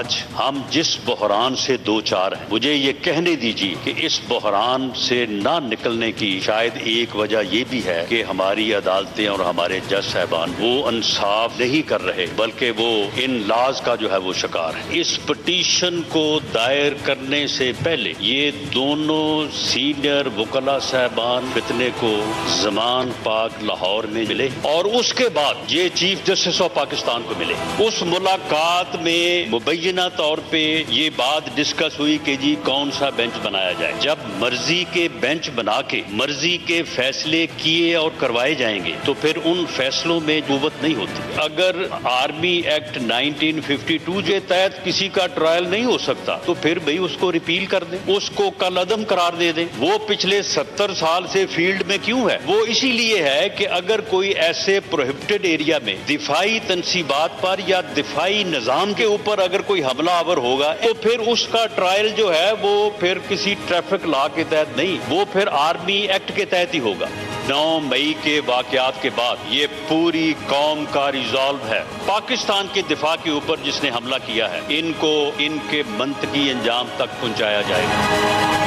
आज हम जिस बहरान से दो चार हैं, मुझे ये कहने दीजिए कि इस बहरान से ना निकलने की शायद एक वजह ये भी है कि हमारी अदालतें और हमारे जज साहबान वो इंसाफ नहीं कर रहे, बल्कि वो इन लाज का जो है वो शिकार है। इस पिटीशन को दायर करने से पहले ये दोनों सीनियर वकला साहबान फितने को जमान पाक लाहौर में मिले और उसके बाद ये चीफ जस्टिस ऑफ पाकिस्तान को मिले। उस मुलाकात में मुबैना तौर पे ये बात डिस्कस हुई कि जी कौन सा बेंच बनाया जाए। जब मर्जी के बेंच बना के मर्जी के फैसले किए और करवाए जाएंगे तो फिर उन फैसलों में कुव्वत नहीं होती। अगर आर्मी एक्ट 1952 के तहत किसी का ट्रायल नहीं हो सकता तो फिर भाई उसको रिपील कर दें, उसको कल अदम करार दे दें। वो पिछले 70 साल से फील्ड में क्यों है? वो इसीलिए है कि अगर कोई ऐसे प्रोहिबिटेड एरिया में दिफाई तनसीबात पर या दिफाई निजाम के ऊपर अगर कोई हमलावर होगा तो फिर उसका ट्रायल जो है वो फिर किसी ट्रैफिक लॉ के तहत नहीं, वो फिर आर्मी एक्ट के तहत ही होगा। 9 मई के वाकयात के बाद ये पूरी कौम का रिजॉल्व है, पाकिस्तान के दिफा के ऊपर जिसने हमला किया है इनको इनके मंतकी अंजाम तक पहुंचाया जाएगा।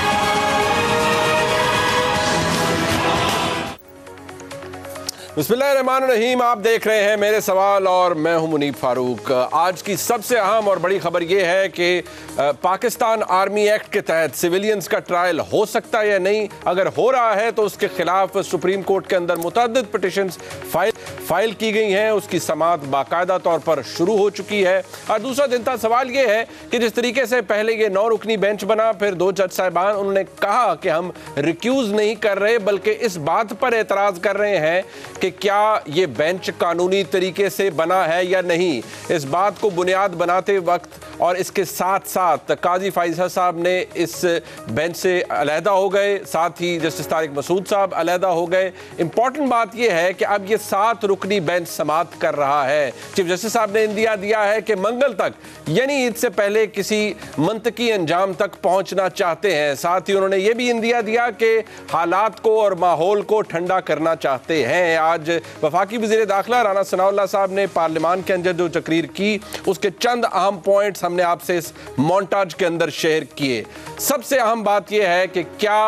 बिस्मिल्लाहिर्रहमानिर्रहीम, आप देख रहे हैं मेरे सवाल और मैं हूं मुनीब फारूक। आज की सबसे अहम और बड़ी खबर यह है कि पाकिस्तान आर्मी एक्ट के तहत सिविलियंस का ट्रायल हो सकता है या नहीं। अगर हो रहा है तो उसके खिलाफ सुप्रीम कोर्ट के अंदर मुतअद्दिद पिटिशंस फाइल की गई हैं, उसकी समाअत बाकायदा तौर पर शुरू हो चुकी है। और दूसरा चिंता सवाल ये है कि जिस तरीके से पहले ये 9 रुकनी बेंच बना, फिर 2 जज साहिबान, उन्होंने कहा कि हम रिक्यूज नहीं कर रहे बल्कि इस बात पर एतराज़ कर रहे हैं कि क्या ये बेंच कानूनी तरीके से बना है या नहीं। इस बात को बुनियाद बनाते वक्त और इसके साथ साथ काजी फाइज़ा साहब ने इस बेंच से अलहदा हो गए, साथ ही जस्टिस तारिक मसूद साहब अलहदा हो गए। इंपॉर्टेंट बात यह है कि अब ये 7 रुकनी बेंच समाअत कर रहा है। चीफ जस्टिस साहब ने इंदिया दिया है कि मंगल तक यानी ईद से पहले किसी मंतकी अंजाम तक पहुंचना चाहते हैं। साथ ही उन्होंने ये भी इंदिया दिया कि हालात को और माहौल को ठंडा करना चाहते हैं। आज वफाकी वज़ीर दाखिला राना सनाउल्लाह साहब ने पार्लियामान के अंदर जो तकरीर की उसके चंद अहम पॉइंट्स हमने आपसे इस मोन्टाज के अंदर शेयर किए। सबसे अहम बात यह है कि क्या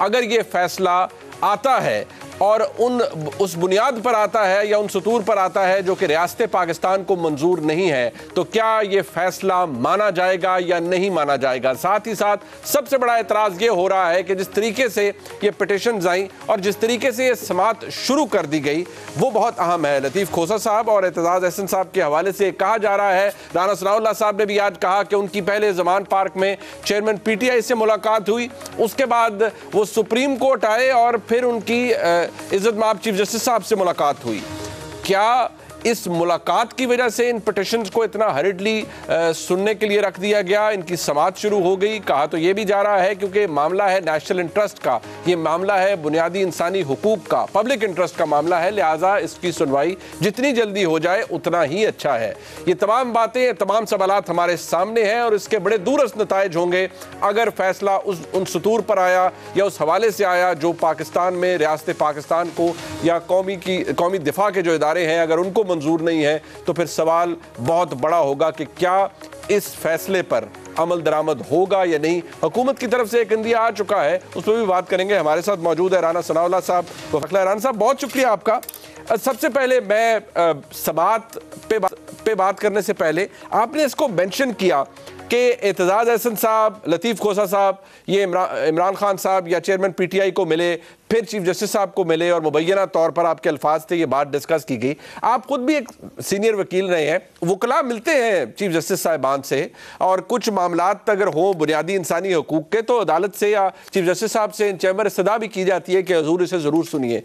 अगर ये फैसला आता है और उस बुनियाद पर आता है या उन सतूर पर आता है जो कि रियासत पाकिस्तान को मंजूर नहीं है, तो क्या ये फैसला माना जाएगा या नहीं माना जाएगा। साथ ही साथ सबसे बड़ा एतराज़ ये हो रहा है कि जिस तरीके से ये पिटिशंस आई और जिस तरीके से ये समाअत शुरू कर दी गई वो बहुत अहम है। लतीफ़ खोसा साहब और एतजाज़ अहसन साहब के हवाले से कहा जा रहा है, राना सनाउल्लाह साहब ने भी आज कहा कि उनकी पहले ज़मान पार्क में चेयरमैन PTI से मुलाकात हुई, उसके बाद वो सुप्रीम कोर्ट आए और फिर उनकी इज्जत माब चीफ जस्टिस साहब से मुलाकात हुई। क्या इस मुलाकात की वजह से इन पिटिशंस को इतना हरिडली सुनने के लिए रख दिया गया, इनकी समाअत शुरू हो गई? कहा तो ये भी जा रहा है क्योंकि मामला है नेशनल इंटरेस्ट का, ये मामला है बुनियादी इंसानी हुकूक का, पब्लिक इंटरेस्ट का मामला है, लिहाजा इसकी सुनवाई जितनी जल्दी हो जाए उतना ही अच्छा है। ये तमाम बातें, तमाम सवालात हमारे सामने हैं और इसके बड़े दूरस्थ नताइज होंगे अगर फैसला उन सतूर पर आया या उस हवाले से आया जो पाकिस्तान में रियासत पाकिस्तान को या कौमी दिफा के जो इदारे हैं अगर उनको मंजूर नहीं है, तो फिर सवाल बहुत बड़ा होगा कि क्या इस फैसले पर अमल दरामद होगा या नहीं। हुकूमत की तरफ से एक इंदिया आ चुका है, उस पर भी बात करेंगे। हमारे साथ मौजूद है राना सनाउल्लाह साहब। राना साहब, बहुत शुक्रिया आपका। सबसे पहले मैं समाअत पे बात करने से पहले आपने इसको मेंशन किया कि एतजाज़ अहसन साहब, लतीफ़ खोसा साहब, ये इमरान खान साहब या चेयरमैन PTI को मिले, फिर चीफ जस्टिस साहब को मिले और मुबैना तौर पर आपके अल्फाज थे, ये बात डिस्कस की गई। आप खुद भी एक सीनियर वकील रहे हैं, वकला मिलते हैं चीफ जस्टिस साहिबान से और कुछ मामलात अगर हो बुनियादी इंसानी हकूक़ के तो अदालत से या चीफ जस्टिस साहब से चैम्बर इस्तदा भी की जाती है कि हुजूर इसे ज़रूर सुनिए।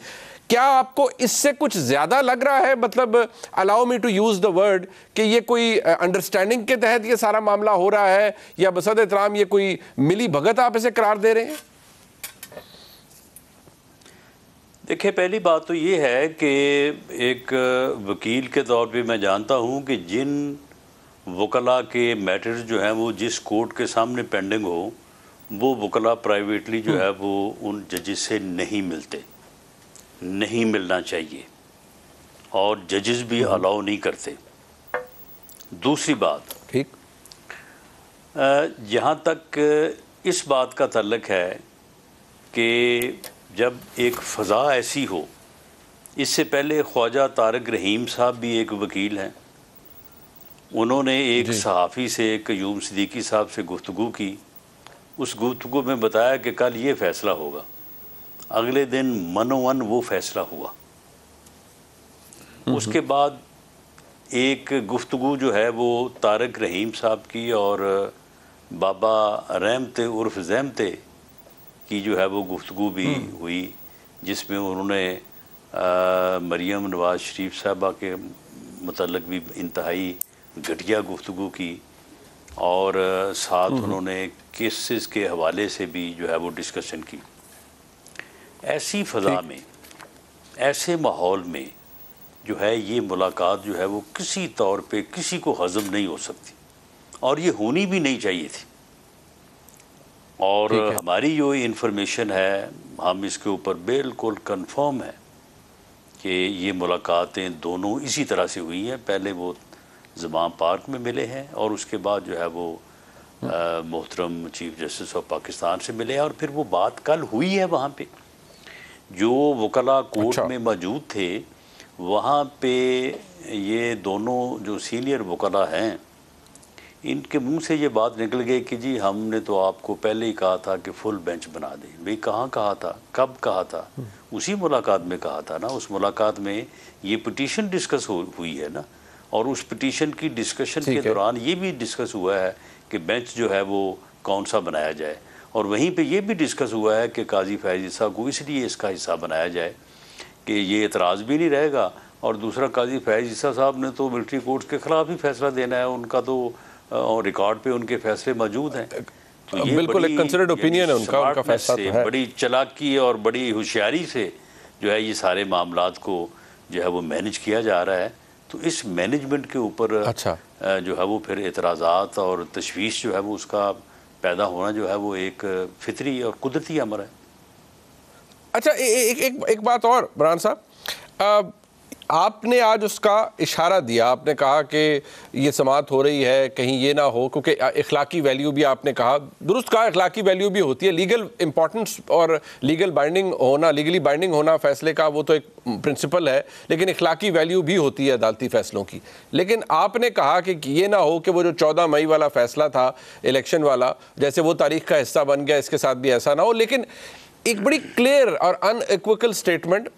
क्या आपको इससे कुछ ज़्यादा लग रहा है, मतलब allow me to use the word, कि ये कोई अंडरस्टैंडिंग के तहत ये सारा मामला हो रहा है या बसद एहतराम ये कोई मिली भगत आप इसे करार दे रहे हैं? देखिए, पहली बात तो ये है कि एक वकील के तौर पे मैं जानता हूँ कि जिन वकला के मैटर्स जो हैं वो जिस कोर्ट के सामने पेंडिंग हो, वो वकला प्राइवेटली जो है वो उन जजेस से नहीं मिलते, नहीं मिलना चाहिए और जजेस भी अलाउ नहीं करते। दूसरी बात, ठीक, जहाँ तक इस बात का ताल्लुक है कि जब एक फ़ज़ा ऐसी हो, इससे पहले ख्वाजा तारिक रहीम साहब भी एक वकील हैं, उन्होंने एक सहाफ़ी से क़य्यूम सिद्दीकी साहब से गुफ्तगू की। उस गुफ्तगू में बताया कि कल ये फ़ैसला होगा। अगले दिन मनोवन वो फ़ैसला हुआ। उसके बाद एक गुफ्तगू जो है वो तारिक रहीम साहब की और बाबा रहमते उर्फ ज़हमते की जो है वो गुफ्तगू भी हुई, जिसमें उन्होंने मरियम नवाज़ शरीफ साहबा के मतलब भी इंतहाई घटिया गुफ्तगू की और साथ उन्होंने केसेस के हवाले से भी जो है वो डिस्कशन की। ऐसी फ़ज़ा में, ऐसे माहौल में जो है ये मुलाकात जो है वो किसी तौर पे किसी को हज़म नहीं हो सकती और ये होनी भी नहीं चाहिए थी। और हमारी जो इन्फॉर्मेशन है, हम इसके ऊपर बिल्कुल कंफर्म है कि ये मुलाकातें दोनों इसी तरह से हुई हैं। पहले वो ज़माम पार्क में मिले हैं और उसके बाद जो है वो मोहतरम चीफ जस्टिस ऑफ पाकिस्तान से मिले और फिर वो बात कल हुई है। वहाँ पे जो वकला कोर्ट में मौजूद थे, वहाँ पे ये दोनों जो सीनियर वकला हैं, इनके मुंह से ये बात निकल गई कि जी हमने तो आपको पहले ही कहा था कि फुल बेंच बना दें। भाई कहाँ कहा था, कब कहा था? उसी मुलाकात में कहा था ना। उस मुलाकात में ये पिटीशन डिस्कस हुई है ना, और उस पिटीशन की डिस्कशन के दौरान ये भी डिस्कस हुआ है कि बेंच जो है वो कौन सा बनाया जाए, और वहीं पे ये भी डिस्कस हुआ है कि काजी फैज़ ईसा को इसलिए इसका हिस्सा बनाया जाए कि ये एतराज़ भी नहीं रहेगा, और दूसरा काजी फैज़ ईसा साहब ने तो मिलिट्री कोर्ट्स के ख़िलाफ़ ही फैसला देना है, उनका तो और रिकॉर्ड पे उनके फैसले मौजूद हैं। तो ये बिल्कुल एक कंसिडर्ड ओपिनियन है उनका फैसला तो है। बड़ी चालाकी और बड़ी होशियारी से जो है ये सारे मामलात को जो है वो मैनेज किया जा रहा है। तो इस मैनेजमेंट के ऊपर जो है वो फिर एतराज़ात और तशवीश जो है वो उसका पैदा होना जो है वो एक फितरी और कुदरती अमर है। अच्छा, एक बात और बरहान साहब, आपने आज उसका इशारा दिया, आपने कहा कि ये समाअत हो रही है, कहीं ये ना हो, क्योंकि इखलाकी वैल्यू भी आपने कहा, दुरुस्त कहा, इखलाकी वैल्यू भी होती है, लीगल इंपॉर्टेंस और लीगल बाइंडिंग होना, लीगली बाइंडिंग होना फैसले का वो तो एक प्रिंसिपल है, लेकिन इखलाकी वैल्यू भी होती है अदालती फैसलों की। लेकिन आपने कहा कि ये ना हो कि वो जो 14 मई वाला फैसला था इलेक्शन वाला, जैसे वो तारीख का हिस्सा बन गया, इसके साथ भी ऐसा ना हो। लेकिन एक बड़ी क्लियर और अनइक्विकल स्टेटमेंट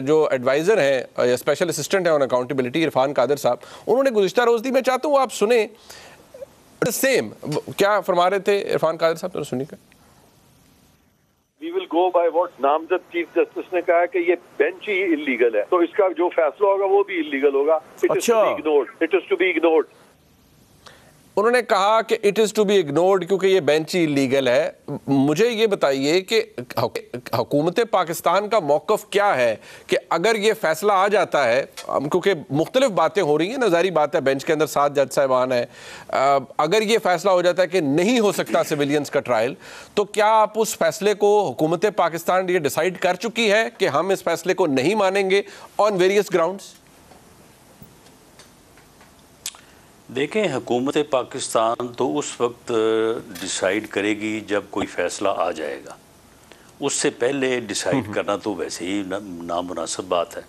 जो एडवाइज़र हैं या स्पेशल असिस्टेंट हैं ऑन अकाउंटेबिलिटी इरफान कादर साहब, उन्होंने गुज़िश्ता रोज़ दी। मैं चाहता हूँ आप सुने सेम क्या फरमा रहे थे इरफान कादर साहब, तो सुनिएगा। We will go by what नामजद चीफ जस्टिस ने कहा कि ये बेंच ही इलीगल है, तो इसका जो फैसला होगा वो भी इलीगल होगा। It is to be ignored. उन्होंने कहा कि it is to be ignored क्योंकि ये बेंच ही इलीगल है। मुझे ये बताइए कि हुकूमत पाकिस्तान का मौक़िफ़ क्या है कि अगर ये फैसला आ जाता है, क्योंकि मुख्तलिफ बातें हो रही हैं, नज़ारी बात है, बेंच के अंदर 7 जज साहिबान हैं, अगर ये फैसला हो जाता है कि नहीं हो सकता सिविलियंस का ट्रायल, तो क्या आप उस फैसले को, हुकूमत पाकिस्तान ये डिसाइड कर चुकी है कि हम इस फैसले को नहीं मानेंगे ऑन वेरियस ग्राउंड्स? देखें, हुकूमत पाकिस्तान तो उस वक्त डिसाइड करेगी जब कोई फ़ैसला आ जाएगा। उससे पहले डिसाइड करना तो वैसे ही नामुनासिब बात है।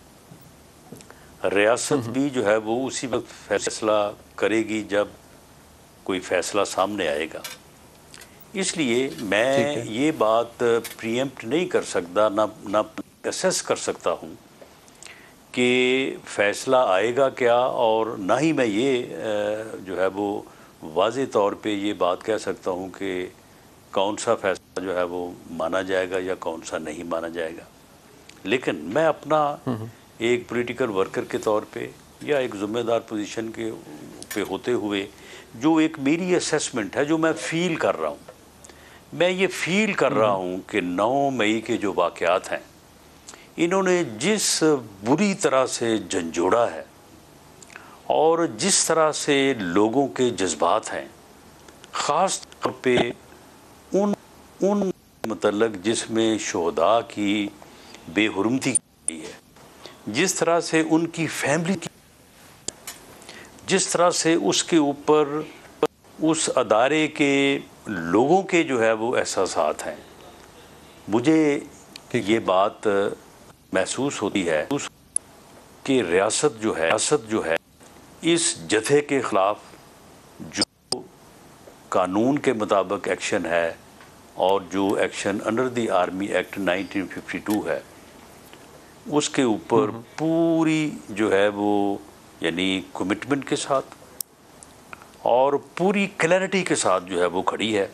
रियासत भी जो है वो उसी वक्त फैसला करेगी जब कोई फ़ैसला सामने आएगा। इसलिए मैं ये बात प्रीएम्प्ट नहीं कर सकता, ना असेस कर सकता हूँ कि फ़ैसला आएगा क्या, और ना ही मैं ये जो है वो वाज़े तौर पे ये बात कह सकता हूँ कि कौन सा फ़ैसला जो है वो माना जाएगा या कौन सा नहीं माना जाएगा। लेकिन मैं अपना एक पॉलिटिकल वर्कर के तौर पे या एक ज़िम्मेदार पोजीशन के पे होते हुए जो एक मेरी असेसमेंट है, जो मैं फ़ील कर रहा हूँ, मैं ये फ़ील कर रहा हूँ कि 9 मई के जो वाक़यात हैं, इन्होंने जिस बुरी तरह से झंझोड़ा है और जिस तरह से लोगों के जज्बात हैं, ख़ास तौर पे उन मतलब जिसमें शोहदा की बेहुरमती की है, जिस तरह से उनकी फैमिली की, जिस तरह से उसके ऊपर उस अदारे के लोगों के जो है वो एहसासात हैं। मुझे ये बात महसूस होती है कि रियासत जो है इस जथे के ख़िलाफ़ जो कानून के मुताबिक एक्शन है और जो action under the army act 1952 है, उसके ऊपर पूरी जो है वो यानी कमिटमेंट के साथ और पूरी क्लैरिटी के साथ जो है वो खड़ी है।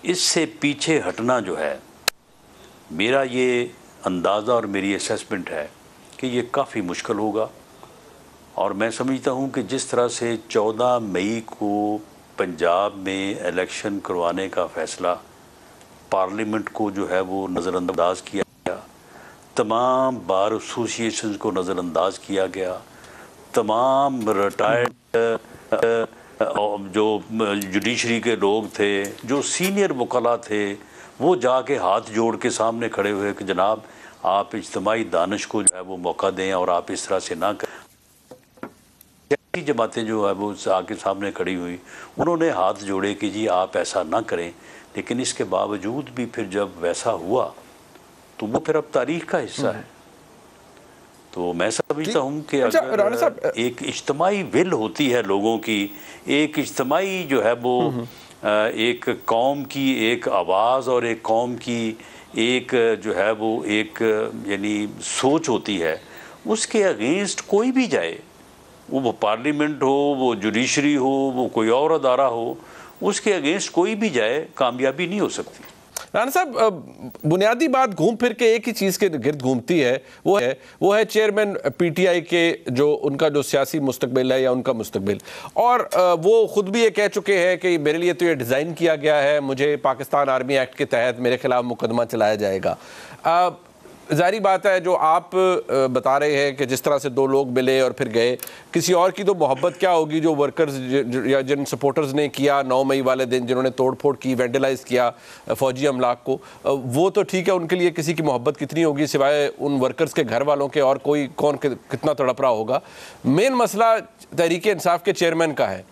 इससे पीछे हटना जो है, मेरा ये अंदाज़ा और मेरी असेसमेंट है कि ये काफ़ी मुश्किल होगा। और मैं समझता हूँ कि जिस तरह से 14 मई को पंजाब में इलेक्शन करवाने का फ़ैसला पार्लियामेंट को जो है वो नज़रअंदाज किया गया, तमाम बार एसोसिएशंस को नज़रअंदाज किया गया, तमाम रिटायर्ड जो जुडिशरी के लोग थे, जो सीनियर वकला थे, वो जाके हाथ जोड़ के सामने खड़े हुए कि जनाब आप इज्तिमाई दानिश को जो है वो मौका दें और आप इस तरह से ना करें। जमातें जो है वो आके सामने खड़ी हुई, उन्होंने हाथ जोड़े कि जी आप ऐसा ना करें। लेकिन इसके बावजूद भी फिर जब वैसा हुआ तो वो फिर अब तारीख का हिस्सा है। तो मैं समझता हूँ कि अगर एक इज्तिमाई विल होती है लोगों की, एक इज्तिमाई जो है वो एक कौम की एक आवाज़ और एक कौम की एक जो है वो एक यानी सोच होती है, उसके अगेंस्ट कोई भी जाए, वो पार्लियामेंट हो, वो जुडिशरी हो, वो कोई और अदारा हो, उसके अगेंस्ट कोई भी जाए, कामयाबी नहीं हो सकती। राणा साहब, बुनियादी बात घूम फिर के एक ही चीज़ के गिर्द घूमती है, वो है चेयरमैन पीटीआई के जो उनका जो सियासी मुस्तकबिल है या उनका मुस्तकबिल। और वो खुद भी ये कह चुके हैं कि मेरे लिए तो ये डिज़ाइन किया गया है, मुझे पाकिस्तान आर्मी एक्ट के तहत मेरे खिलाफ मुकदमा चलाया जाएगा। जारी बात है जो आप बता रहे हैं कि जिस तरह से दो लोग मिले और फिर गए, किसी और की तो मोहब्बत क्या होगी जो वर्कर्स या जिन सपोर्टर्स ने किया 9 मई वाले दिन, जिन्होंने तोड़फोड़ की, वेंडलाइज किया फौजी अमलाक को, वो तो ठीक है, उनके लिए किसी की मोहब्बत कितनी होगी सिवाय उन वर्कर्स के घर वालों के, और कोई कौन कितना तड़प रहा होगा। मेन मसला तहरीक इंसाफ के चेयरमैन का है।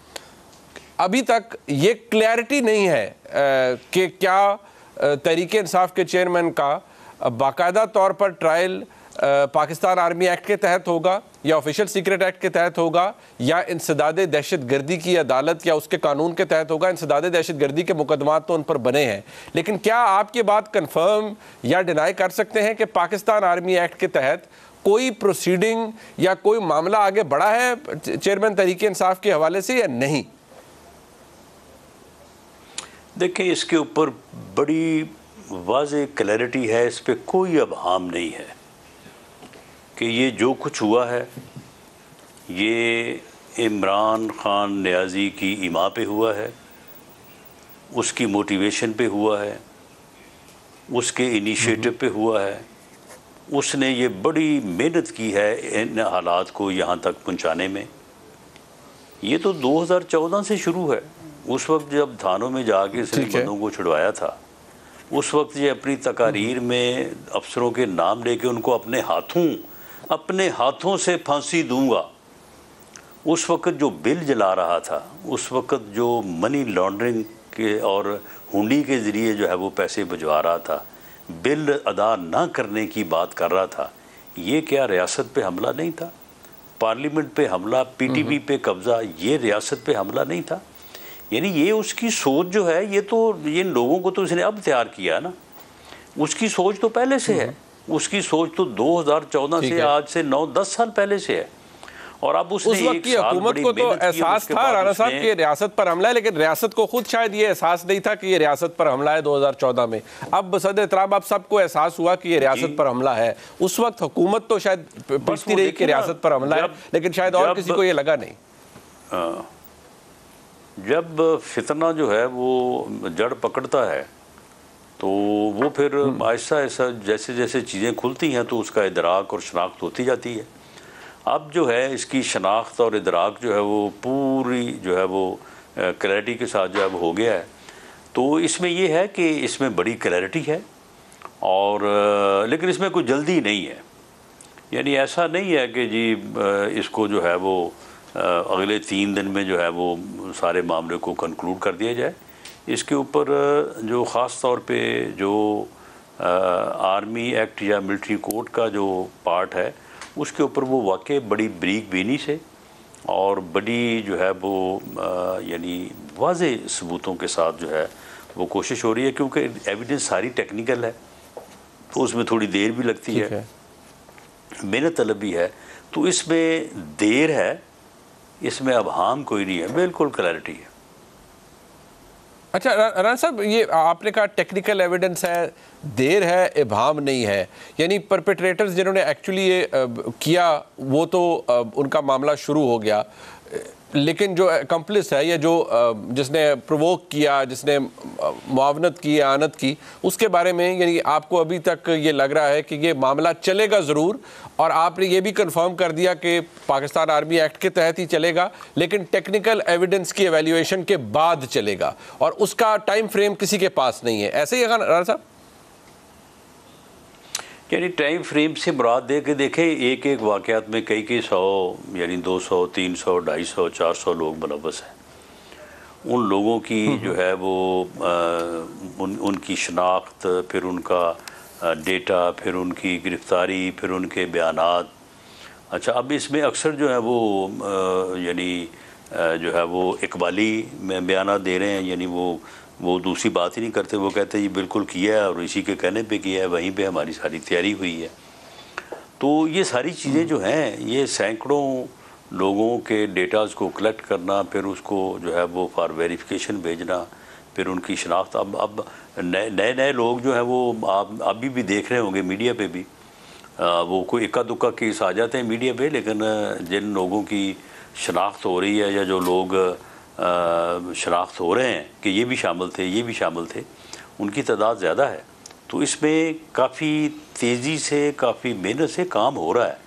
अभी तक ये क्लैरिटी नहीं है कि क्या तहरीक इंसाफ के चेयरमैन का बाकायदा तौर पर ट्रायल पाकिस्तान आर्मी एक्ट के तहत होगा या ऑफिशियल सीक्रेट एक्ट के तहत होगा या इंसदाद दहशतगर्दी की अदालत या उसके कानून के तहत होगा। इंसदाद दहशतगर्दी के मुकदमात तो उन पर बने हैं, लेकिन क्या आप ये बात कंफर्म या डिनाई कर सकते हैं कि पाकिस्तान आर्मी एक्ट के तहत कोई प्रोसीडिंग या कोई मामला आगे बढ़ा है चेयरमैन तहरीक इंसाफ के हवाले से या नहीं? देखिए, इसके ऊपर बड़ी वाज़ेह क्लैरिटी है, इस पर कोई अबहाम नहीं है कि ये जो कुछ हुआ है ये इमरान खान नियाज़ी की इमा पे हुआ है, उसकी मोटिवेशन पे हुआ है, उसके इनिशिएटिव पे हुआ है। उसने ये बड़ी मेहनत की है इन हालात को यहाँ तक पहुँचाने में। ये तो 2014 से शुरू है। उस वक्त जब थानों में जाके सभी बंदों को छुड़वाया था, उस वक्त ये अपनी तकारीर में अफसरों के नाम लेके उनको अपने हाथों से फांसी दूंगा। उस वक्त जो बिल जला रहा था, उस वक्त जो मनी लॉन्ड्रिंग के और हुंडी के ज़रिए जो है वो पैसे भिजवा रहा था, बिल अदा ना करने की बात कर रहा था, ये क्या रियासत पे हमला नहीं था? पार्लियामेंट पे हमला, पीटीपी पे कब्ज़ा, ये रियासत पे हमला नहीं था? यानी ये उसकी सोच जो है, ये तो इन लोगों को तो इसने अब तैयार किया ना, उसकी सोच तो पहले से है। उसकी सोच तो 2014 से आज से 9-10 साल पहले से है। और अब उसने उस वक्त की हुकूमत को तो एहसास था राणा साहब कि रियासत पर हमला है, लेकिन रियासत को खुद शायद ये एहसास नहीं था कि ये रियासत पर हमला है 2014 में। अब सदर एहतराम अब सबको एहसास हुआ कि ये रियासत पर हमला है। उस वक्त हुकूमत तो शायद पीटती रही कि रियासत पर हमला है, लेकिन शायद और किसी को ये लगा नहीं। जब फितना जो है वो जड़ पकड़ता है तो वो फिर आहिस्ता आहिस्ता जैसे जैसे चीज़ें खुलती हैं तो उसका इदराक और शनाख्त होती जाती है। अब जो है इसकी शनाख्त और इदराक जो है वो पूरी जो है वो क्लैरिटी के साथ जो है वो हो गया है। तो इसमें ये है कि इसमें बड़ी क्लैरिटी है और लेकिन इसमें कोई जल्दी नहीं है। यानी ऐसा नहीं है कि जी इसको जो है वो अगले 3 दिन में जो है वो सारे मामले को कंक्लूड कर दिया जाए। इसके ऊपर जो ख़ास तौर पे जो आर्मी एक्ट या मिलिट्री कोड का जो पार्ट है उसके ऊपर वो वाकई बड़ी बरीक बीनी से और बड़ी जो है वो यानी वाज़े सबूतों के साथ जो है वो कोशिश हो रही है, क्योंकि एविडेंस सारी टेक्निकल है तो उसमें थोड़ी देर भी लगती है, मेहनत तलब भी है। तो इसमें देर है, इसमें अबहाम कोई नहीं है, बिल्कुल क्लैरिटी है। अच्छा राणा साहब, ये आपने कहा टेक्निकल एविडेंस है, देर है, इबाम नहीं है, यानी परपेट्रेटर्स जिन्होंने एक्चुअली ये किया वो तो उनका मामला शुरू हो गया, लेकिन जो कंप्लिस है या जो जिसने प्रोवोक किया, जिसने मुआवनत की, आनत की, उसके बारे में यानी आपको अभी तक ये लग रहा है कि ये मामला चलेगा ज़रूर, और आपने ये भी कंफर्म कर दिया कि पाकिस्तान आर्मी एक्ट के तहत ही चलेगा, लेकिन टेक्निकल एविडेंस की एवेल्यूएशन के बाद चलेगा और उसका टाइम फ्रेम किसी के पास नहीं है, ऐसे ही है राणा साहब? यानी टाइम फ्रेम से मुराद दे के देखें, एक एक वाक़यात में कई 100 यानी 200, 300, 250, 400 लोग मुलव्वस हैं। उन लोगों की जो है वो उनकी शनाख्त, फिर उनका डेटा, फिर उनकी गिरफ्तारी, फिर उनके बयानात। अच्छा, अब इसमें अक्सर जो है वो यानी जो है वो इकबाली में बयानात दे रहे हैं, यानी वो दूसरी बात ही नहीं करते, वो कहते हैं ये बिल्कुल किया है और इसी के कहने पे किया है, वहीं पे हमारी सारी तैयारी हुई है। तो ये सारी चीज़ें जो हैं, ये सैकड़ों लोगों के डेटास को कलेक्ट करना, फिर उसको जो है वो फॉर वेरिफिकेशन भेजना, फिर उनकी शनाख्त। अब नए लोग जो हैं वो आप अभी भी देख रहे होंगे मीडिया पे भी, वो कोई इक्का दुक्का केस आ जाते हैं मीडिया पे, लेकिन जिन लोगों की शनाख्त हो रही है या जो लोग शनाख्त हो रहे हैं कि ये भी शामिल थे, ये भी शामिल थे, उनकी तादाद ज़्यादा है। तो इसमें काफ़ी तेज़ी से, काफ़ी मेहनत से काम हो रहा है,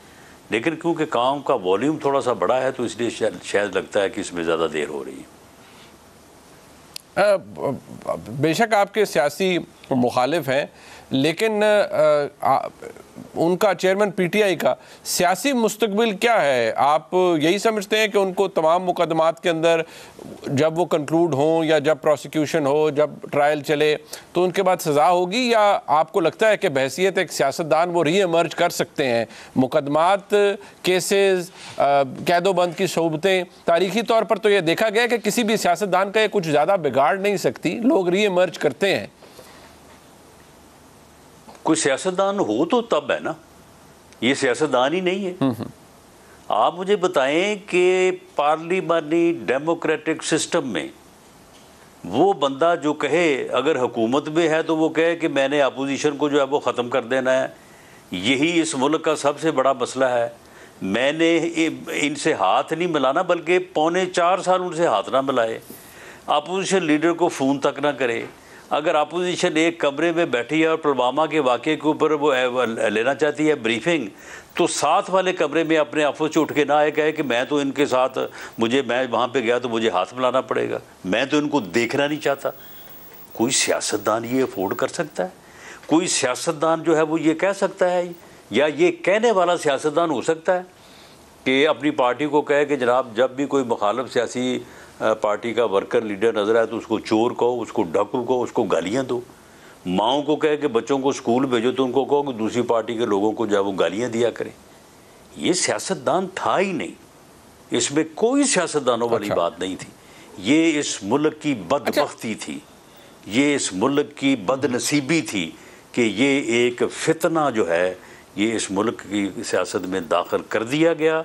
लेकिन क्योंकि काम का वॉल्यूम थोड़ा सा बड़ा है तो इसलिए शायद लगता है कि इसमें ज़्यादा देर हो रही है। बेशक आपके सियासी मुखालिफ हैं, लेकिन उनका चेयरमैन पीटीआई का सियासी मुस्तकबिल क्या है? आप यही समझते हैं कि उनको तमाम मुकदमात के अंदर जब वो कंक्लूड हों या जब प्रोसिक्यूशन हो, जब ट्रायल चले तो उनके बाद सज़ा होगी, या आपको लगता है कि बहैसियत एक सियासतदान वो री एमर्ज कर सकते हैं? मुकदमात, केसेस, कैदोबंद की सोबतें, तारीखी तौर पर तो ये देखा गया कि किसी भी सियासतदान का ये कुछ ज़्यादा बिगाड़ नहीं सकती, लोग री एमर्ज करते हैं। कोई सियासतदान हो तो तब है ना, ये सियासतदान ही नहीं है। आप मुझे बताएं कि पार्लिमानी डेमोक्रेटिक सिस्टम में वो बंदा जो कहे, अगर हुकूमत में है तो वो कहे कि मैंने अपोजिशन को जो है वो ख़त्म कर देना है, यही इस मुल्क का सबसे बड़ा मसला है, मैंने इनसे हाथ नहीं मिलाना, बल्कि 3.25 साल उनसे हाथ ना मिलाए, अपोजिशन लीडर को फ़ोन तक ना करे। अगर अपोजिशन एक कमरे में बैठी है और पुलवामा के वाक़े के ऊपर वो लेना चाहती है ब्रीफिंग, तो साथ वाले कमरे में अपने ऑफिस से उठ के ना आए, कहे कि मैं तो इनके साथ, मैं वहाँ पे गया तो मुझे हाथ मिलाना पड़ेगा, मैं तो इनको देखना नहीं चाहता। कोई सियासतदान ये अफोर्ड कर सकता है? कोई सियासतदान जो है वो ये कह सकता है, या ये कहने वाला सियासतदान हो सकता है कि अपनी पार्टी को कहे कि जनाब जब भी कोई मुखालिफ सियासी पार्टी का वर्कर लीडर नज़र आए तो उसको चोर कहो, उसको डाकू कहो, उसको गालियाँ दो। माओं को कहे कि बच्चों को स्कूल भेजो तो उनको कहो कि दूसरी पार्टी के लोगों को जब वो गालियाँ दिया करें। ये सियासतदान था ही नहीं, इसमें कोई सियासतदानों वाली बात नहीं थी। ये इस मुल्क की बदबख्ती थी, ये इस मुल्क की बदनसीबी थी कि ये एक फितना जो है ये इस मुल्क की सियासत में दाखिल कर दिया गया,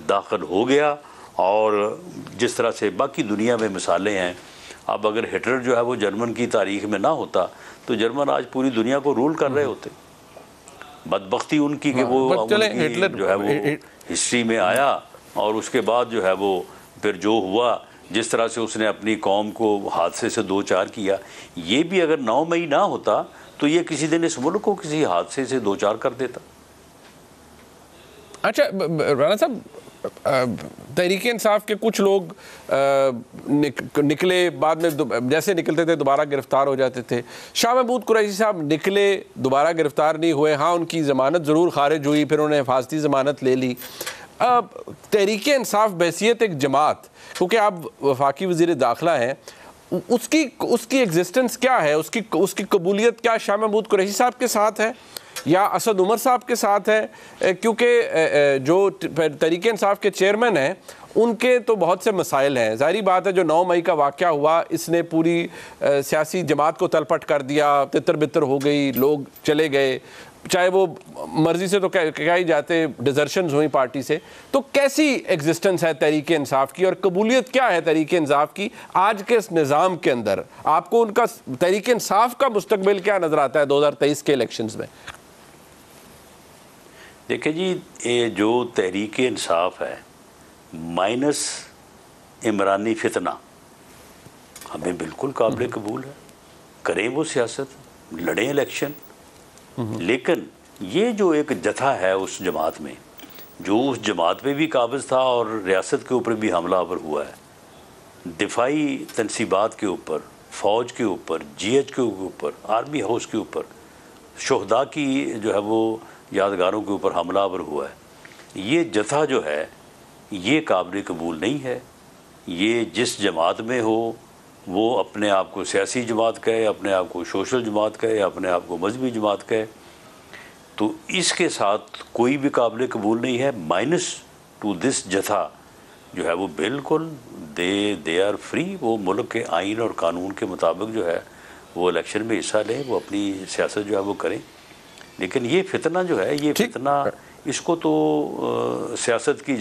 दाखिल हो गया। और जिस तरह से बाकी दुनिया में मिसालें हैं, अब अगर हिटलर जो है वो जर्मन की तारीख में ना होता तो जर्मन आज पूरी दुनिया को रूल कर रहे होते। बदबख्ती उनकी कि वो हिटलर जो है वो हिस्ट्री में आया, और उसके बाद जो है वो फिर जो हुआ, जिस तरह से उसने अपनी कौम को हादसे से दो चार किया, ये भी अगर 9 मई ना होता तो ये किसी दिन इस मुल्क को किसी हादसे से दो चार कर देता। अच्छा राणा साहब, तहरीक-ए-इंसाफ के कुछ लोग निकले, बाद में जैसे निकलते थे दोबारा गिरफ्तार हो जाते थे। शाह महमूद कुरैशी साहब निकले, दोबारा गिरफ्तार नहीं हुए, हाँ उनकी ज़मानत ज़रूर खारिज हुई, फिर उन्हें हिफाजती ज़मानत ले ली। तहरीक इंसाफ बहसियत एक जमात, क्योंकि आप वफाकी वज़ीर दाखिला हैं, उसकी एग्जिस्टेंस क्या है, उसकी कबूलियत क्या शाह महमूद कुरैशी साहब के साथ है या असद उमर साहब के साथ है? क्योंकि जो तहरीक इंसाफ के चेयरमैन हैं उनके तो बहुत से मसाइल हैं। ज़ाहिर बात है जो 9 मई का वाक़या हुआ इसने पूरी सियासी जमात को तलपट कर दिया, तितर बितर हो गई, लोग चले गए, चाहे वो मर्जी से तो क्या ही जाते, डिजर्शंस हुई पार्टी से। तो कैसी एग्जिस्टेंस है तहरीक इंसाफ की और कबूलियत क्या है तहरीक इंसाफ की आज के इस निज़ाम के अंदर? आपको उनका तहरीक इंसाफ का मुस्तकबिल क्या नज़र आता है 2023 के इलेक्शंस में? देखिए जी, ये जो तहरीक इंसाफ है माइनस इमरानी फितना हमें बिल्कुल काबिल कबूल है। करें वो सियासत, लड़ें इलेक्शन, लेकिन ये जो एक जथा है उस जमात में, जो उस जमात पे भी काबिज था और रियासत के ऊपर भी हमलावर हुआ है, दिफाई तनसीबात के ऊपर, फ़ौज के ऊपर, GH के ऊपर, आर्मी हाउस के ऊपर, शोहदा की जो है वो यादगारों के ऊपर हमलावर हुआ है, ये जथा जो है ये काबिल कबूल नहीं है। ये जिस जमात में हो वो अपने आप को सियासी जमात कहे, अपने आप को सोशल जमात कहे, अपने आप को मजहबी जमात कहे, तो इसके साथ कोई भी काबिल कबूल नहीं है। माइनस टू दिस जथा जो है वो बिल्कुल दे आर फ्री, वो मुल्क के आइन और कानून के मुताबिक जो है वो इलेक्शन में हिस्सा लें, वो अपनी सियासत जो है वो करें। लेकिन ये फितना जो है, ये फितना, इसको तो सियासत की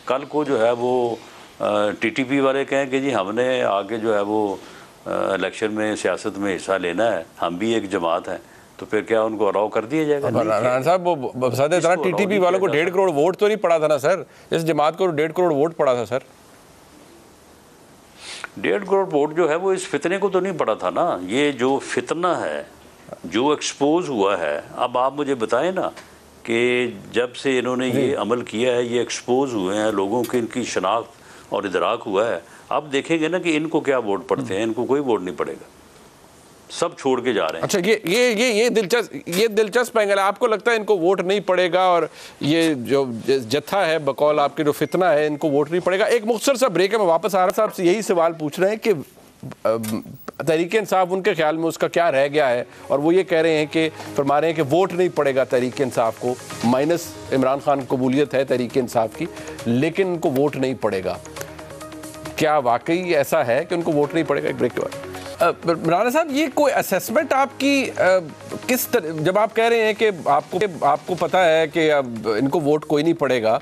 कल को जो है वो TTP वाले कहें कि जी हमने आगे जो है वो इलेक्शन में सियासत में हिस्सा लेना है, हम भी एक जमात हैं, तो फिर क्या उनको अलाउ कर दिया जाएगा? राना साहब, वो TTP वालों को 1.5 करोड़ वोट तो नहीं पड़ा था ना सर? इस जमात को 1.5 करोड़ वोट पड़ा था सर। 1.5 करोड़ वोट जो है वो इस फितने को तो नहीं पड़ा था ना। ये जो फितना है जो एक्सपोज हुआ है, अब आप मुझे बताएं ना कि जब से इन्होंने ये अमल किया है, ये एक्सपोज हुए हैं, लोगों की इनकी शनाख्त और इदराक हुआ है, अब देखेंगे ना कि इनको क्या वोट पड़ते हैं। इनको कोई वोट नहीं पड़ेगा, सब छोड़ के जा रहे हैं। अच्छा, ये दिलचस्प एंगल है। आपको लगता है इनको वोट नहीं पड़ेगा और ये जो जत्था है बकौल आपके जो फितना है इनको वोट नहीं पड़ेगा? एक मुख्तसर सा ब्रेक है, मैं वापस आ रहा साहब से यही सवाल पूछ रहे हैं कि तहरीक इंसाफ उनके ख्याल में उसका क्या रह गया है, और वो ये कह रहे हैं कि फरमा रहे हैं कि वोट नहीं पड़ेगा तहरीक इंसाफ को, माइनस इमरान खान कबूलियत है तहरीक इंसाफ की, लेकिन उनको वोट नहीं पड़ेगा। क्या वाकई ऐसा है कि उनको वोट नहीं पड़ेगा? एक ब्रेक के बाद राना साहब, ये कोई असेसमेंट आपकी किस तरह, जब आप कह रहे हैं कि आपको पता है कि अब इनको वोट कोई नहीं पड़ेगा,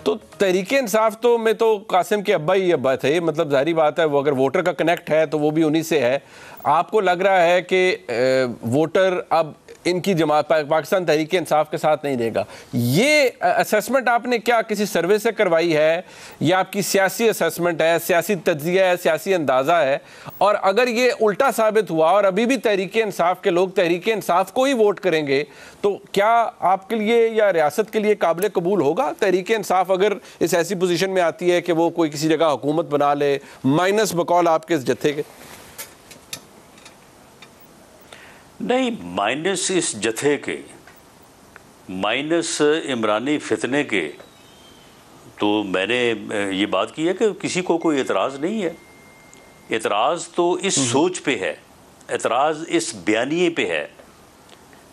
तो तहरीक इंसाफ तो में तो कासिम के अब्बा ही अब्बा थे, मतलब जाहिर बात है वो अगर वोटर का कनेक्ट है तो वो भी उन्हीं से है। आपको लग रहा है कि वोटर अब इनकी जमात पाकिस्तान तहरीक इंसाफ के साथ नहीं रहेगा? ये असेसमेंट आपने क्या किसी सर्वे से करवाई है या आपकी सियासी असेसमेंट है, सियासी तज्जिया है, सियासी अंदाज़ा है? और अगर ये उल्टा साबित हुआ और अभी भी तहरीक इंसाफ के लोग तहरीक इंसाफ को ही वोट करेंगे, तो क्या आपके लिए या रियासत के लिए काबिल कबूल होगा तहरीक इंसाफ अगर इस ऐसी पोजीशन में आती है कि वो कोई किसी जगह हुकूमत बना ले, माइनस बकौल आपके इस जत्थे के? नहीं, माइनस इस जथे के, माइनस इमरानी फितने के, तो मैंने ये बात की है कि किसी को कोई एतराज़ नहीं है। एतराज़ तो इस सोच पे है, एतराज़ इस बयानिए पे है।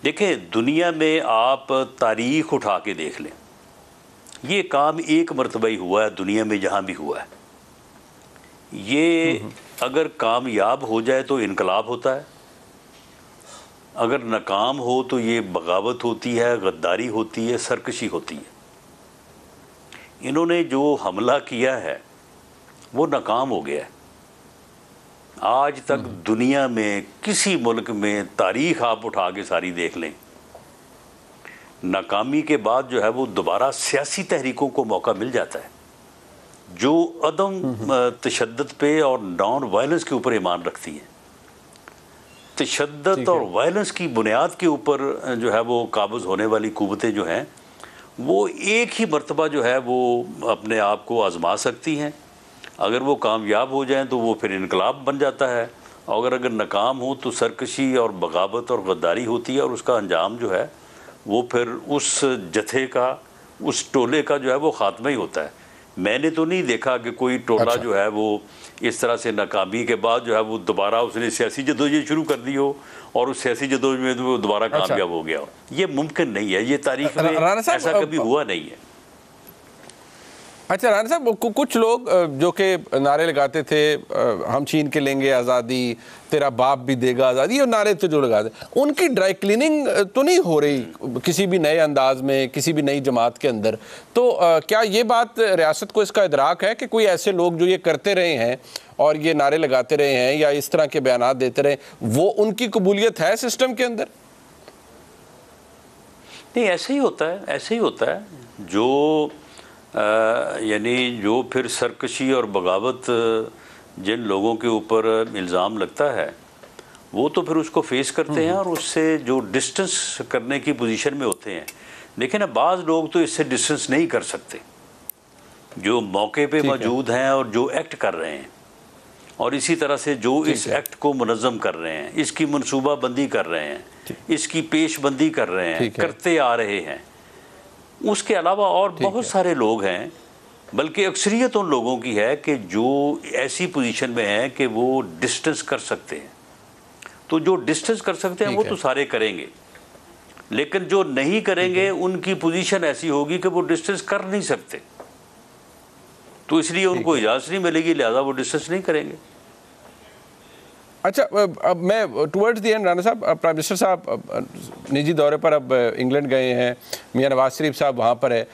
देखें, दुनिया में आप तारीख़ उठा के देख लें, ये काम एक मरतबा ही हुआ है दुनिया में जहाँ भी हुआ है। ये अगर कामयाब हो जाए तो इनकलाब होता है, अगर नाकाम हो तो ये बगावत होती है, गद्दारी होती है, सरकशी होती है। इन्होंने जो हमला किया है वो नाकाम हो गया है। आज तक दुनिया में किसी मुल्क में तारीख़ आप उठा के सारी देख लें, नाकामी के बाद जो है वो दोबारा सियासी तहरीकों को मौका मिल जाता है जो अदम तशद्दुद पे और नॉन वायलेंस के ऊपर ईमान रखती हैं। तशद्दुद और वायलेंस की बुनियाद के ऊपर जो है वो काबज़ होने वाली कुव्वतें जो हैं वो एक ही मरतबा जो है वो अपने आप को आजमा सकती हैं। अगर वो कामयाब हो जाएं तो वो फिर इनकलाब बन जाता है, और अगर नाकाम हो तो सरकशी और बगावत और गद्दारी होती है, और उसका अंजाम जो है वो फिर उस जथे का उस टोले का जो है वो खात्मा ही होता है। मैंने तो नहीं देखा कि कोई टोला जो है वो इस तरह से नाकामी के बाद जो है वो दोबारा उसने सियासी जदोजहद शुरू कर दी हो और उस सियासी जदोजहद में वो दोबारा कामयाब हो गया हो। ये मुमकिन नहीं है, ये तारीख में ऐसा कभी हुआ नहीं है। अच्छा राणा साहब, कुछ लोग जो कि नारे लगाते थे हम छीन के लेंगे आज़ादी, तेरा बाप भी देगा आज़ादी, और नारे तो जो लगाते, उनकी ड्राई क्लीनिंग तो नहीं हो रही किसी भी नए अंदाज में, किसी भी नई जमात के अंदर? तो क्या ये बात रियासत को इसका इदराक है कि कोई ऐसे लोग जो ये करते रहे हैं और ये नारे लगाते रहे हैं या इस तरह के बयानात देते रहे, वो उनकी कबूलियत है सिस्टम के अंदर? नहीं, ऐसे ही होता है, ऐसे ही होता है। जो यानी जो फिर सरकशी और बगावत जिन लोगों के ऊपर इल्ज़ाम लगता है वो तो फिर उसको फेस करते हैं और उससे जो डिस्टेंस करने की पोजीशन में होते हैं। लेकिन अब बाज़ लोग तो इससे डिस्टेंस नहीं कर सकते, जो मौके पे मौजूद हैं और जो एक्ट कर रहे हैं, और इसी तरह से जो इस एक्ट को मुनज़्ज़म कर रहे हैं, इसकी मनसूबा बंदी कर रहे हैं, इसकी पेशबंदी कर रहे हैं, करते आ रहे हैं। उसके अलावा और बहुत सारे लोग हैं, बल्कि अक्सरियत उन लोगों की है कि जो ऐसी पोजीशन में है कि वो डिस्टेंस कर सकते हैं। तो जो डिस्टेंस कर सकते हैं वो तो सारे करेंगे, लेकिन जो नहीं करेंगे उनकी पोजीशन ऐसी होगी कि वो डिस्टेंस कर नहीं सकते, तो इसलिए उनको इजाज़त नहीं मिलेगी, लिहाजा वो डिस्टेंस नहीं करेंगे। अच्छा, अब मैं टुवर्ड्स द एंड राणा साहब, प्राइम मिनिस्टर साहब निजी दौरे पर अब इंग्लैंड गए हैं, मियां नवाज शरीफ साहब वहाँ पर है।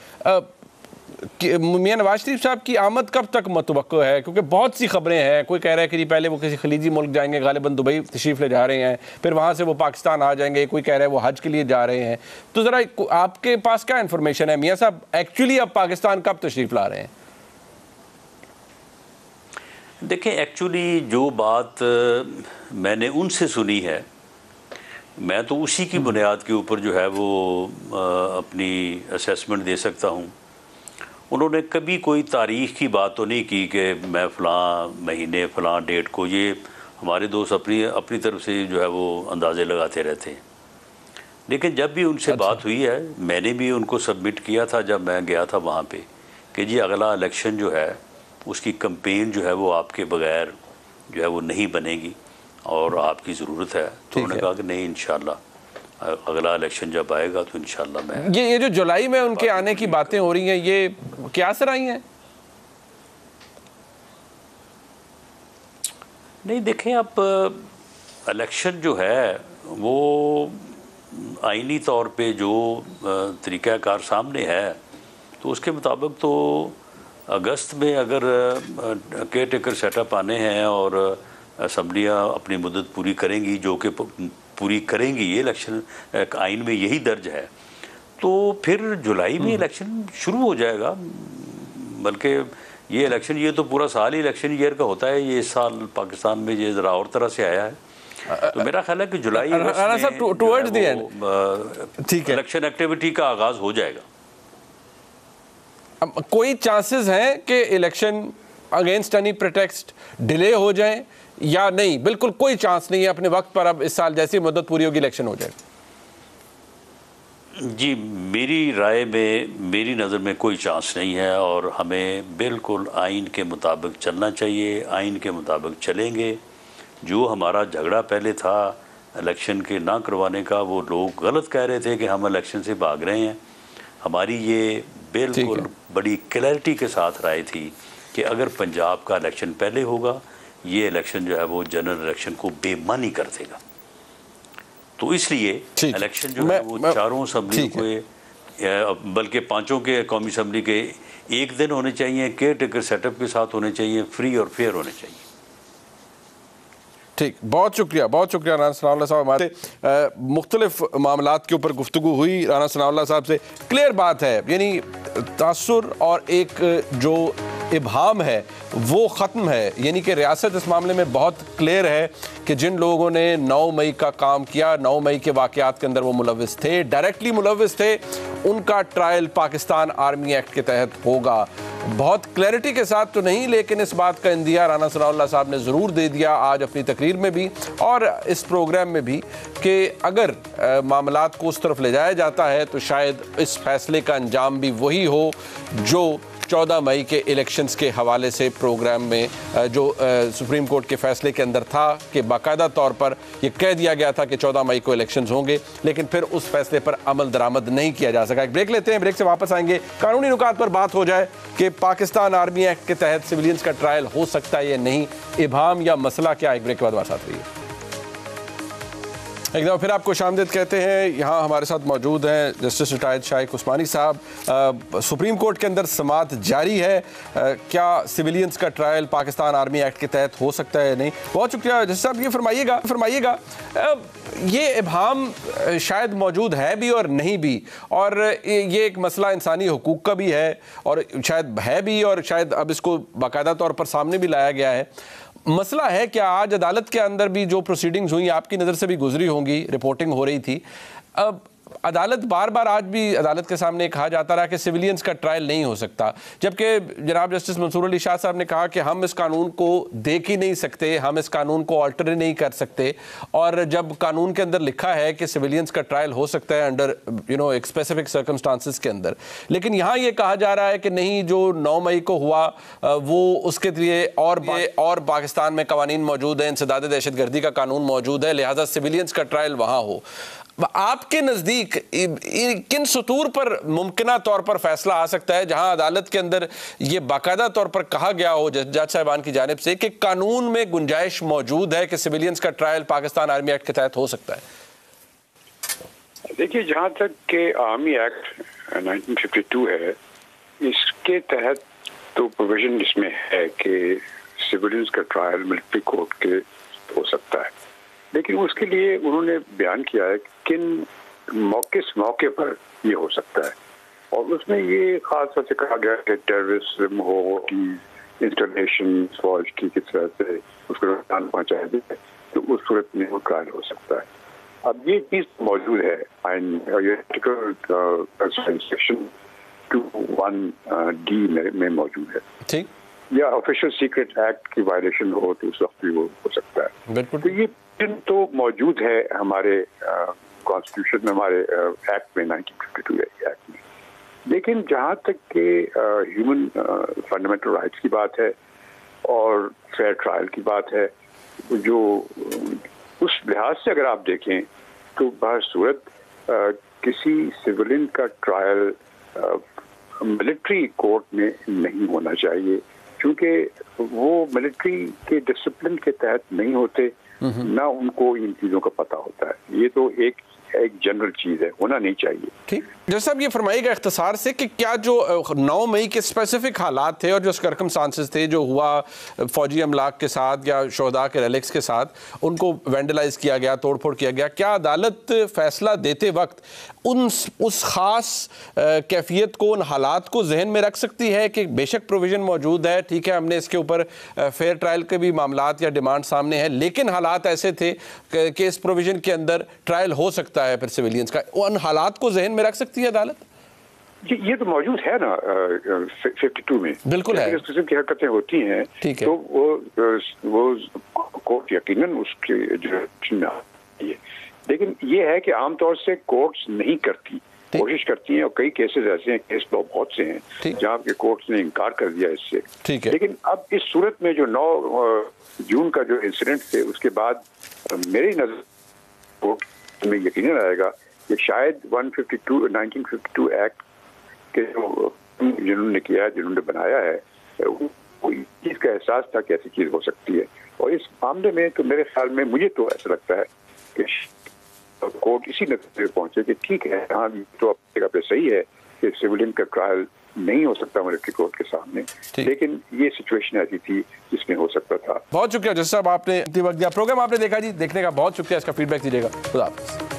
मियां नवाज शरीफ साहब की आमद कब तक मतवक्को है? क्योंकि बहुत सी खबरें हैं, कोई कह रहा है कि पहले वो किसी खलीजी मुल्क जाएंगे, गालिबन दुबई तशरीफ़ ले जा रहे हैं, फिर वहाँ से वो पाकिस्तान आ जाएंगे, कोई कह रहा है वो हज के लिए जा रहे हैं। तो ज़रा आपके पास क्या इन्फॉर्मेशन है मियाँ साहब, एक्चुअली अब पाकिस्तान कब तशरीफ़ ला रहे हैं? देखिए, एक्चुअली जो बात मैंने उनसे सुनी है, मैं तो उसी की बुनियाद के ऊपर जो है वो अपनी असेसमेंट दे सकता हूँ। उन्होंने कभी कोई तारीख़ की बात तो नहीं की कि मैं फ़लाँ महीने फ़लाँ डेट को, ये हमारे दोस्त अपनी तरफ से जो है वो अंदाज़े लगाते रहते हैं। लेकिन जब भी उनसे बात हुई है, मैंने भी उनको सबमिट किया था जब मैं गया था वहाँ पे, कि जी अगला इलेक्शन जो है उसकी कैंपेन जो है वो आपके बगैर जो है वो नहीं बनेगी और आपकी ज़रूरत है। तो उन्होंने कहा कि नहीं, इंशाल्लाह अगला इलेक्शन जब आएगा तो इंशाल्लाह मैं। ये जो जुलाई में उनके आने की बातें हो रही हैं, ये क्या असर आई हैं? नहीं, देखें, अब इलेक्शन जो है वो आईनी तौर पे जो तरीक़ाकार सामने है, तो उसके मुताबिक तो अगस्त में अगर केयर टेकर सेटअप आने हैं और असम्बलियाँ अपनी मुद्दत पूरी करेंगी, जो कि पूरी करेंगी, ये इलेक्शन आइन में यही दर्ज है, तो फिर जुलाई में इलेक्शन शुरू हो जाएगा। बल्कि ये इलेक्शन, ये तो पूरा साल ही इलेक्शन ईयर का होता है, ये इस साल पाकिस्तान में ये ज़रा और तरह से आया है। तो मेरा ख्याल है कि जुलाई में इलेक्शन एक्टिविटी का आगाज़ हो जाएगा। कोई चांसेस हैं कि इलेक्शन अगेंस्ट एनी प्रेटेक्स्ट डिले हो जाए या नहीं? बिल्कुल कोई चांस नहीं है, अपने वक्त पर अब इस साल जैसी मुद्दत पूरी होगी इलेक्शन हो जाएगा? जी, मेरी राय में, मेरी नज़र में कोई चांस नहीं है और हमें बिल्कुल आइन के मुताबिक चलना चाहिए, आइन के मुताबिक चलेंगे। जो हमारा झगड़ा पहले था इलेक्शन के ना करवाने का, वो लोग गलत कह रहे थे कि हम इलेक्शन से भाग रहे हैं। हमारी ये बिल्कुल बड़ी क्लैरिटी के साथ राय थी कि अगर पंजाब का इलेक्शन पहले होगा, ये इलेक्शन जो है वो जनरल इलेक्शन को बेमानी कर देगा। तो इसलिए इलेक्शन जो है वो चारों असम्बली को, बल्कि पांचों के कौमी असम्बली के एक दिन होने चाहिए, केयर टेकर सेटअप के साथ होने चाहिए, फ्री और फेयर होने चाहिए। ठीक, बहुत शुक्रिया राना सनाउल्लाह साहब। हमारे मुख्तलिफ मामलात के ऊपर गुफ्तगू हुई राना सनाउल्लाह साहब से। क्लियर बात है, यानी तासुर और एक जो इब्हाम है वो ख़त्म है, यानी कि रियासत इस मामले में बहुत क्लियर है कि जिन लोगों ने 9 मई का काम किया, 9 मई के वाक़यात के अंदर वो मुलव्विस थे, डायरेक्टली मुलव्विस थे, उनका ट्रायल पाकिस्तान आर्मी एक्ट के तहत होगा। बहुत क्लैरिटी के साथ तो नहीं, लेकिन इस बात का इंदिया राना सनाउल्लाह साहब ने ज़रूर दे दिया आज अपनी तकरीर में भी और इस प्रोग्राम में भी कि अगर मामलात को उस तरफ ले जाया जाता है तो शायद इस फैसले का अंजाम भी वही हो जो 14 मई के इलेक्शंस के हवाले से प्रोग्राम में जो सुप्रीम कोर्ट के फैसले के अंदर था कि बाकायदा तौर पर यह कह दिया गया था कि 14 मई को इलेक्शंस होंगे, लेकिन फिर उस फैसले पर अमल दरामद नहीं किया जा सका। एक ब्रेक लेते हैं, ब्रेक से वापस आएंगे, कानूनी नुकात पर बात हो जाए कि पाकिस्तान आर्मी एक्ट के तहत सिविलियंस का ट्रायल हो सकता है या नहीं, इब्हाम या मसला क्या। एक ब्रेक के बाद हमारे साथ रहिए। एक दफ़ा फिर आपको शामदीद कहते हैं। यहाँ हमारे साथ मौजूद हैं जस्टिस रिटायर्ड शाइक उस्मानी साहब। सुप्रीम कोर्ट के अंदर समाअत जारी है, क्या सिविलियंस का ट्रायल पाकिस्तान आर्मी एक्ट के तहत हो सकता है या नहीं? बहुत शुक्रिया जस्टिस साहब। ये फरमाइएगा ये इब्हाम शायद मौजूद है भी और नहीं भी, और ये एक मसला इंसानी हुकूक का भी है और शायद है भी, और शायद अब इसको बाकायदा तौर पर सामने भी लाया गया है। मसला है क्या आज अदालत के अंदर भी जो प्रोसीडिंग्स हुई आपकी नज़र से भी गुजरी होंगी, रिपोर्टिंग हो रही थी, अब अदालत बार बार आज भी अदालत के सामने कहा जाता रहा कि सिविलियंस का ट्रायल नहीं हो सकता, जबकि जनाब जस्टिस मंसूर अली शाह साहब ने कहा कि हम इस कानून को देख ही नहीं सकते, हम इस कानून को ऑल्टर नहीं कर सकते, और जब कानून के अंदर लिखा है कि सिविलियंस का ट्रायल हो सकता है अंडर एक स्पेसिफिक सर्कमस्टांसिस के अंदर, लेकिन यहाँ ये कहा जा रहा है कि नहीं, जो 9 मई को हुआ वो उसके लिए और पाकिस्तान में कवानीन मौजूद हैं, इंसदाद दहशतगर्दी का कानून मौजूद है, लिहाजा सिविलियंस का ट्रायल वहाँ हो। आपके नज़दीक किन सुतूर पर मुमकिना तौर पर फैसला आ सकता है जहां अदालत के अंदर ये बाकायदा तौर पर कहा गया हो जज साहिबान की जानिब से कि कानून में गुंजाइश मौजूद है कि सिविलियंस का ट्रायल पाकिस्तान आर्मी एक्ट के तहत हो सकता है? देखिए, जहां तक के आर्मी एक्ट 1952 है, इसके तहत तो प्रोविजन इसमें है कि सिविलियंस का ट्रायल मिलिट्री कोर्ट के हो सकता है, लेकिन उसके लिए उन्होंने बयान किया है किस मौके पर ये हो सकता है, और उसमें ये खास तौर से कहा गया कि टेररिज्म हो, कि इंस्टॉलेशन फौज की किस तरह से उसको नुकसान पहुंचाया जाए, तो उस सूरत में वो ट्रायल हो सकता है। अब ये चीज मौजूद है आइन सेक्शन 21D में मौजूद है, ठीक, या ऑफिशियल सीक्रेट एक्ट की वायलेशन हो तो उस वक्त भी वो हो सकता है। बिल्कुल, तो ये तो मौजूद है हमारे कॉन्स्टिट्यूशन में, हमारे एक्ट में, 1952 एक्ट में। लेकिन जहाँ तक के ह्यूमन फंडामेंटल राइट्स की बात है और फेयर ट्रायल की बात है, जो उस लिहाज से अगर आप देखें तो बाहर सूरत किसी सिविलियन का ट्रायल मिलिट्री कोर्ट में नहीं होना चाहिए, क्योंकि वो मिलिट्री के डिसिप्लिन के तहत नहीं होते, ना उनको इन चीजों का पता होता है। ये तो एक जनरल चीज है, होना नहीं चाहिए। ठीक, जैसा अब ये फरमाइएगा इख्तिसार से कि क्या जो 9 मई के स्पेसिफिक हालात थे और जो सर्कमस्टांसेस थे जो हुआ फौजी अमलाक के साथ या शोहदा के रेलिक्स के साथ, उनको वेंडलाइज किया गया, तोड़फोड़ किया गया, क्या अदालत फैसला देते वक्त उस खास कैफियत को, उन हालात को जहन में रख सकती है कि बेशक प्रोविजन मौजूद है, ठीक है, हमने इसके ऊपर फेयर ट्रायल के भी मामलात या डिमांड सामने है, लेकिन हालात ऐसे थे कि इस प्रोविजन के अंदर ट्रायल हो सकता है फिर सिविलियंस का, उन हालात को जहन में रख सकती है अदालत? ये तो मौजूद है ना 52 में, बिल्कुल है, इस किस्म की हरकतें होती हैं, तो वो कोर्ट यकीनन उसके जुरिडिक्शन में आती है। लेकिन ये है कि आमतौर से कोर्ट्स नहीं करती, कोशिश करती हैं, और कई केसेस ऐसे हैं, केस लॉ बहुत से हैं जहाँ के कोर्ट्स ने इनकार कर दिया इससे। लेकिन अब इस सूरत में जो 9 जून का जो इंसिडेंट थे, उसके बाद मेरी नजर कोर्ट में यकीनन आएगा कि शायद 1952 एक्ट के जो जिन्होंने किया है, जिन्होंने बनाया है, वो चीज का एहसास था कि ऐसी चीज हो सकती है। और इस मामले में तो मेरे ख्याल में, मुझे तो ऐसा लगता है कि कोर्ट इसी नतीजे पे पहुंचे कि ठीक है, हाँ तो अपनी जगह पे सही है कि सिविलियन का ट्रायल नहीं हो सकता मिलिट्री कोर्ट के सामने, लेकिन ये सिचुएशन ऐसी थी जिसमें हो सकता था। बहुत शुक्रिया जज साहब, आपने वक्त दिया, प्रोग्राम आपने देखा जी, देखने का बहुत शुक्रिया, इसका फीडबैक दीजिएगा। खुदा हाफिज़।